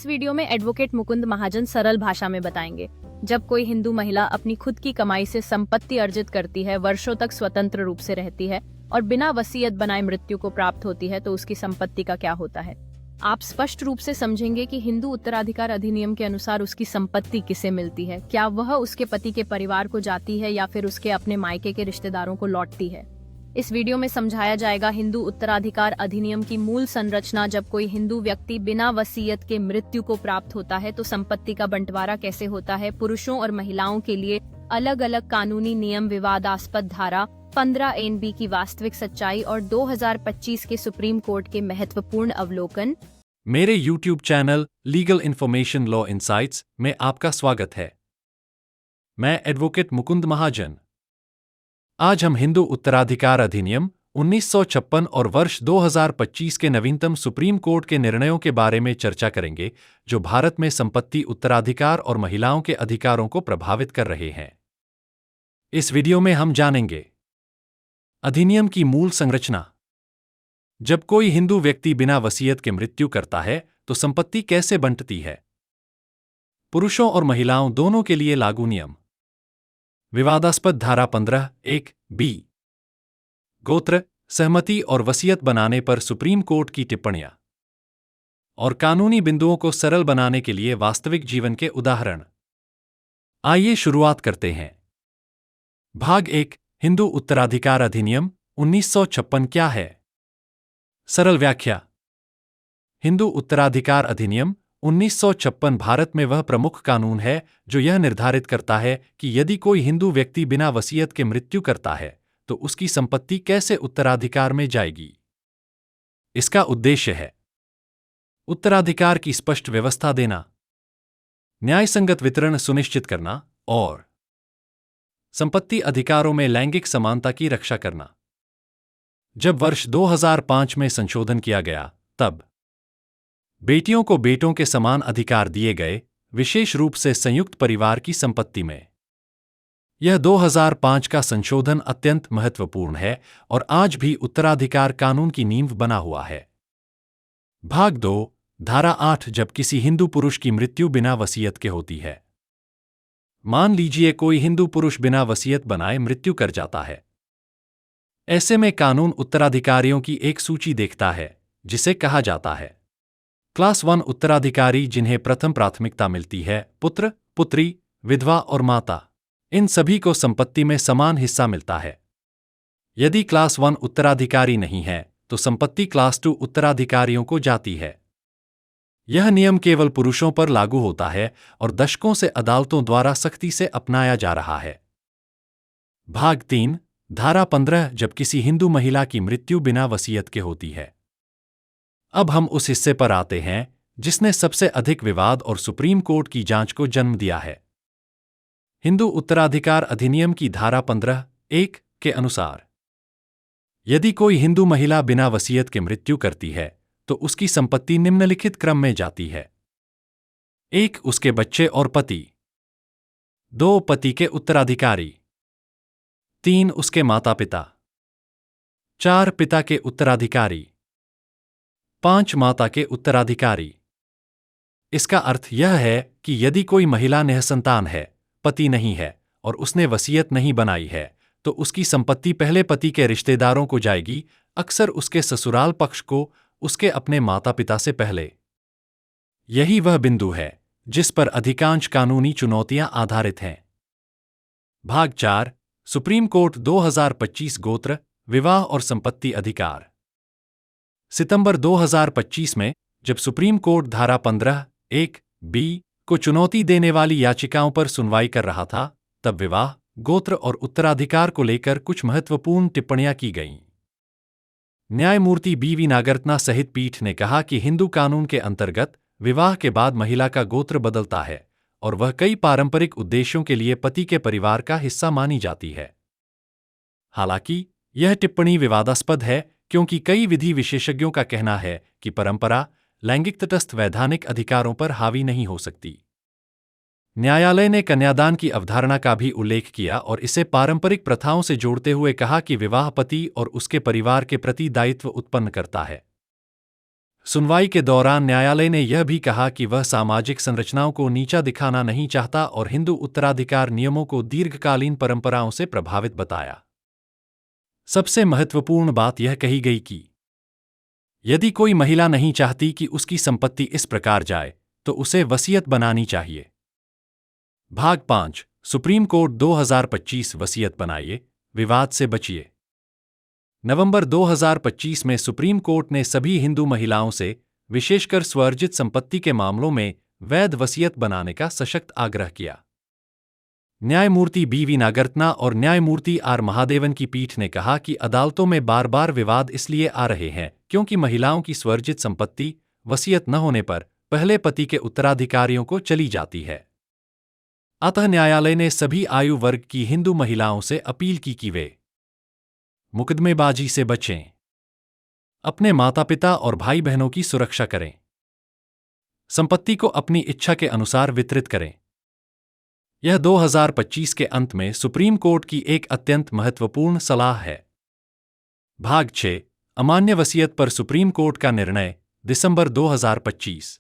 इस वीडियो में एडवोकेट मुकुंद महाजन सरल भाषा में बताएंगे, जब कोई हिंदू महिला अपनी खुद की कमाई से संपत्ति अर्जित करती है, वर्षों तक स्वतंत्र रूप से रहती है और बिना वसीयत बनाए मृत्यु को प्राप्त होती है, तो उसकी संपत्ति का क्या होता है। आप स्पष्ट रूप से समझेंगे कि हिंदू उत्तराधिकार अधिनियम के अनुसार उसकी संपत्ति किसे मिलती है, क्या वह उसके पति के परिवार को जाती है या फिर उसके अपने मायके के रिश्तेदारों को लौटती है। इस वीडियो में समझाया जाएगा हिंदू उत्तराधिकार अधिनियम की मूल संरचना। जब कोई हिंदू व्यक्ति बिना वसीयत के मृत्यु को प्राप्त होता है तो संपत्ति का बंटवारा कैसे होता है। पुरुषों और महिलाओं के लिए अलग अलग कानूनी नियम, विवादास्पद धारा 15 NB की वास्तविक सच्चाई और 2025 के सुप्रीम कोर्ट के महत्वपूर्ण अवलोकन। मेरे YouTube channel legal information law insights में आपका स्वागत है। मैं एडवोकेट मुकुंद महाजन। आज हम हिंदू उत्तराधिकार अधिनियम 1956 और वर्ष 2025 के नवीनतम सुप्रीम कोर्ट के निर्णयों के बारे में चर्चा करेंगे, जो भारत में संपत्ति उत्तराधिकार और महिलाओं के अधिकारों को प्रभावित कर रहे हैं। इस वीडियो में हम जानेंगे अधिनियम की मूल संरचना। जब कोई हिंदू व्यक्ति बिना वसीयत के मृत्यु करता है तो संपत्ति कैसे बंटती है। पुरुषों और महिलाओं दोनों के लिए लागू नियम। विवादास्पद धारा 15(1)(b)। गोत्र, सहमति और वसीयत बनाने पर सुप्रीम कोर्ट की टिप्पणियां और कानूनी बिंदुओं को सरल बनाने के लिए वास्तविक जीवन के उदाहरण। आइए शुरुआत करते हैं। भाग 1, हिंदू उत्तराधिकार अधिनियम 1956 क्या है। सरल व्याख्या। हिंदू उत्तराधिकार अधिनियम 1956 भारत में वह प्रमुख कानून है जो यह निर्धारित करता है कि यदि कोई हिंदू व्यक्ति बिना वसीयत के मृत्यु करता है तो उसकी संपत्ति कैसे उत्तराधिकार में जाएगी। इसका उद्देश्य है उत्तराधिकार की स्पष्ट व्यवस्था देना, न्यायसंगत वितरण सुनिश्चित करना और संपत्ति अधिकारों में लैंगिक समानता की रक्षा करना। जब वर्ष 2005 में संशोधन किया गया, तब बेटियों को बेटों के समान अधिकार दिए गए, विशेष रूप से संयुक्त परिवार की संपत्ति में। यह 2005 का संशोधन अत्यंत महत्वपूर्ण है और आज भी उत्तराधिकार कानून की नींव बना हुआ है। भाग 2, धारा 8, जब किसी हिंदू पुरुष की मृत्यु बिना वसीयत के होती है। मान लीजिए कोई हिंदू पुरुष बिना वसीयत बनाए मृत्यु कर जाता है। ऐसे में कानून उत्तराधिकारियों की एक सूची देखता है, जिसे कहा जाता है क्लास 1 उत्तराधिकारी, जिन्हें प्रथम प्राथमिकता मिलती है। पुत्र, पुत्री, विधवा और माता, इन सभी को संपत्ति में समान हिस्सा मिलता है। यदि क्लास 1 उत्तराधिकारी नहीं है तो संपत्ति क्लास 2 उत्तराधिकारियों को जाती है। यह नियम केवल पुरुषों पर लागू होता है और दशकों से अदालतों द्वारा सख्ती से अपनाया जा रहा है। भाग 3, धारा 15, जब किसी हिंदू महिला की मृत्यु बिना वसीयत के होती है। अब हम उस हिस्से पर आते हैं जिसने सबसे अधिक विवाद और सुप्रीम कोर्ट की जांच को जन्म दिया है। हिंदू उत्तराधिकार अधिनियम की धारा 15(1) के अनुसार यदि कोई हिंदू महिला बिना वसीयत के मृत्यु करती है तो उसकी संपत्ति निम्नलिखित क्रम में जाती है। 1, उसके बच्चे और पति। 2, पति के उत्तराधिकारी। 3, उसके माता पिता। 4, पिता के उत्तराधिकारी। 5, माता के उत्तराधिकारी। इसका अर्थ यह है कि यदि कोई महिला निःसंतान है, पति नहीं है और उसने वसीयत नहीं बनाई है, तो उसकी संपत्ति पहले पति के रिश्तेदारों को जाएगी, अक्सर उसके ससुराल पक्ष को, उसके अपने माता पिता से पहले। यही वह बिंदु है जिस पर अधिकांश कानूनी चुनौतियां आधारित हैं। भाग 4, सुप्रीम कोर्ट 2025 गोत्र, विवाह और संपत्ति अधिकार। सितंबर 2025 में जब सुप्रीम कोर्ट धारा 15(1)(b) को चुनौती देने वाली याचिकाओं पर सुनवाई कर रहा था, तब विवाह, गोत्र और उत्तराधिकार को लेकर कुछ महत्वपूर्ण टिप्पणियां की गईं। न्यायमूर्ति BV नागरत्ना सहित पीठ ने कहा कि हिंदू कानून के अंतर्गत विवाह के बाद महिला का गोत्र बदलता है और वह कई पारंपरिक उद्देश्यों के लिए पति के परिवार का हिस्सा मानी जाती है। हालांकि यह टिप्पणी विवादास्पद है क्योंकि कई विधि विशेषज्ञों का कहना है कि परंपरा लैंगिक तटस्थ वैधानिक अधिकारों पर हावी नहीं हो सकती। न्यायालय ने कन्यादान की अवधारणा का भी उल्लेख किया और इसे पारंपरिक प्रथाओं से जोड़ते हुए कहा कि विवाह पति और उसके परिवार के प्रति दायित्व उत्पन्न करता है। सुनवाई के दौरान न्यायालय ने यह भी कहा कि वह सामाजिक संरचनाओं को नीचा दिखाना नहीं चाहता और हिंदू उत्तराधिकार नियमों को दीर्घकालीन परंपराओं से प्रभावित बताया। सबसे महत्वपूर्ण बात यह कही गई कि यदि कोई महिला नहीं चाहती कि उसकी संपत्ति इस प्रकार जाए तो उसे वसीयत बनानी चाहिए। भाग 5 सुप्रीम कोर्ट 2025 वसीयत बनाइए, विवाद से बचिए। नवंबर 2025 में सुप्रीम कोर्ट ने सभी हिंदू महिलाओं से, विशेषकर स्वअर्जित संपत्ति के मामलों में, वैध वसीयत बनाने का सशक्त आग्रह किया। न्यायमूर्ति बी.वी. नागरत्ना और न्यायमूर्ति आर. महादेवन की पीठ ने कहा कि अदालतों में बार बार विवाद इसलिए आ रहे हैं क्योंकि महिलाओं की स्वअर्जित संपत्ति वसीयत न होने पर पहले पति के उत्तराधिकारियों को चली जाती है। अतः न्यायालय ने सभी आयु वर्ग की हिंदू महिलाओं से अपील की कि वे मुकदमेबाजी से बचें, अपने माता पिता और भाई बहनों की सुरक्षा करें, संपत्ति को अपनी इच्छा के अनुसार वितरित करें। यह 2025 के अंत में सुप्रीम कोर्ट की एक अत्यंत महत्वपूर्ण सलाह है। भाग 6 अमान्य वसीयत पर सुप्रीम कोर्ट का निर्णय, दिसंबर 2025।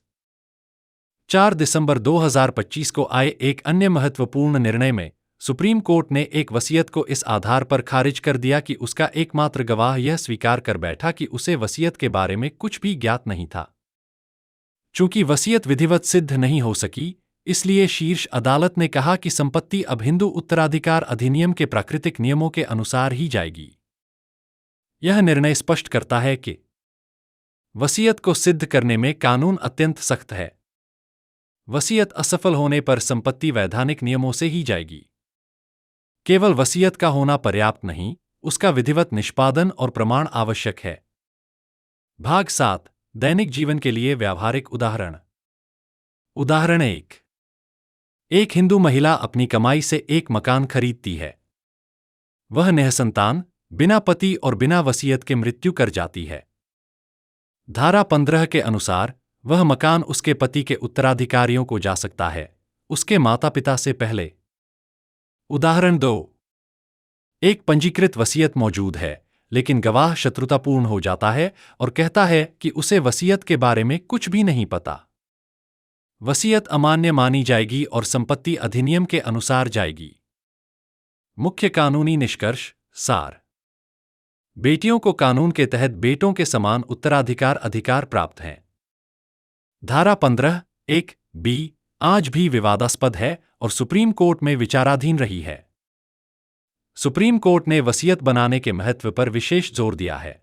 4 दिसंबर 2025 को आए एक अन्य महत्वपूर्ण निर्णय में सुप्रीम कोर्ट ने एक वसीयत को इस आधार पर खारिज कर दिया कि उसका एकमात्र गवाह यह स्वीकार कर बैठा कि उसे वसीयत के बारे में कुछ भी ज्ञात नहीं था। चूंकि वसीयत विधिवत सिद्ध नहीं हो सकी, इसलिए शीर्ष अदालत ने कहा कि संपत्ति अब हिंदू उत्तराधिकार अधिनियम के प्राकृतिक नियमों के अनुसार ही जाएगी। यह निर्णय स्पष्ट करता है कि वसीयत को सिद्ध करने में कानून अत्यंत सख्त है। वसीयत असफल होने पर संपत्ति वैधानिक नियमों से ही जाएगी। केवल वसीयत का होना पर्याप्त नहीं, उसका विधिवत निष्पादन और प्रमाण आवश्यक है। भाग 7 दैनिक जीवन के लिए व्यावहारिक उदाहरण। उदाहरण 1। एक हिंदू महिला अपनी कमाई से एक मकान खरीदती है। वह निःसंतान, बिना पति और बिना वसीयत के मृत्यु कर जाती है। धारा 15 के अनुसार वह मकान उसके पति के उत्तराधिकारियों को जा सकता है, उसके माता पिता से पहले। उदाहरण 2। एक पंजीकृत वसीयत मौजूद है, लेकिन गवाह शत्रुतापूर्ण हो जाता है और कहता है कि उसे वसीयत के बारे में कुछ भी नहीं पता। वसीयत अमान्य मानी जाएगी और संपत्ति अधिनियम के अनुसार जाएगी। मुख्य कानूनी निष्कर्ष सार। बेटियों को कानून के तहत बेटों के समान उत्तराधिकार अधिकार प्राप्त हैं। धारा 15(1)(b) आज भी विवादास्पद है और सुप्रीम कोर्ट में विचाराधीन रही है। सुप्रीम कोर्ट ने वसीयत बनाने के महत्व पर विशेष जोर दिया है।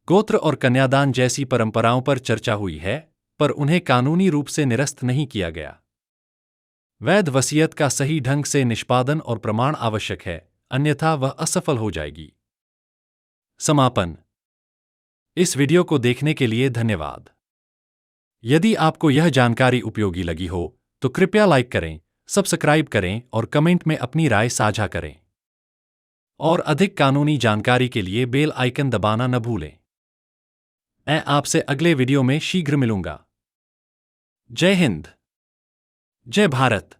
गोत्र और कन्यादान जैसी परंपराओं पर चर्चा हुई है, पर उन्हें कानूनी रूप से निरस्त नहीं किया गया। वैध वसीयत का सही ढंग से निष्पादन और प्रमाण आवश्यक है, अन्यथा वह असफल हो जाएगी। समापन। इस वीडियो को देखने के लिए धन्यवाद। यदि आपको यह जानकारी उपयोगी लगी हो तो कृपया लाइक करें, सब्सक्राइब करें और कमेंट में अपनी राय साझा करें। और अधिक कानूनी जानकारी के लिए बेल आइकन दबाना न भूलें। मैं आपसे अगले वीडियो में शीघ्र मिलूंगा। जय हिंद, जय भारत।